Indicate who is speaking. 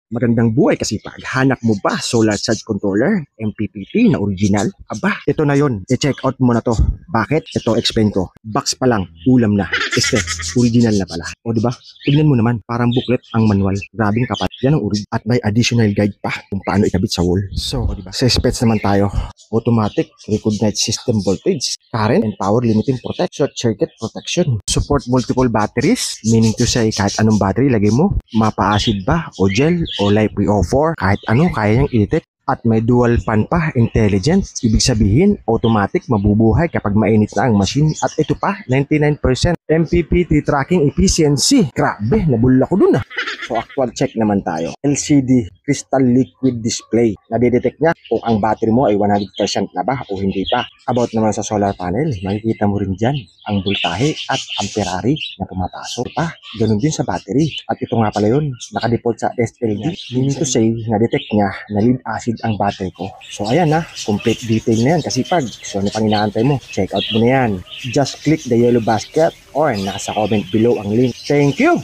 Speaker 1: Magandang buhay kasi pag hanap mo ba solar charge controller, MPPT na original? Aba, ito na yon. I-check out mo na to. Bakit? Ito explain ko. Box pa lang, ulam na. Original na pala. O diba? Tignan mo naman, parang booklet ang manual. Grabing kapal. Yan ang orig. At may additional guide pa kung paano ikabit sa wall. So, diba? Sa specs naman tayo. Automatic, recognized system voltage, current and power limiting protection, circuit protection. Support multiple batteries, meaning to say kahit anong battery lagay mo, mapa-acid ba o gel o LiPo4, kahit ano kaya niyang i-detect. At may dual fan pa, intelligent. Ibig sabihin, automatic mabubuhay kapag mainit na ang machine. At ito pa, 99% MPPT tracking efficiency. Grabe, nabula ko dun ah. So actual check naman tayo. LCD crystal liquid display. Nadidetect niya kung ang battery mo ay 100% na ba o hindi pa. About naman sa solar panel, makikita mo rin dyan ang voltahe at amperary na pumapasok pa. Ganun din sa battery. At ito nga pala yun, nakadefault sa SLD. Meaning to say, na-detect niya na lead acid ang battery ko. So ayan na, complete detail na yan kasi pag so ano pang inaantay mo, check out mo na yan. Just click the yellow basket or nasa comment below ang link. Thank you!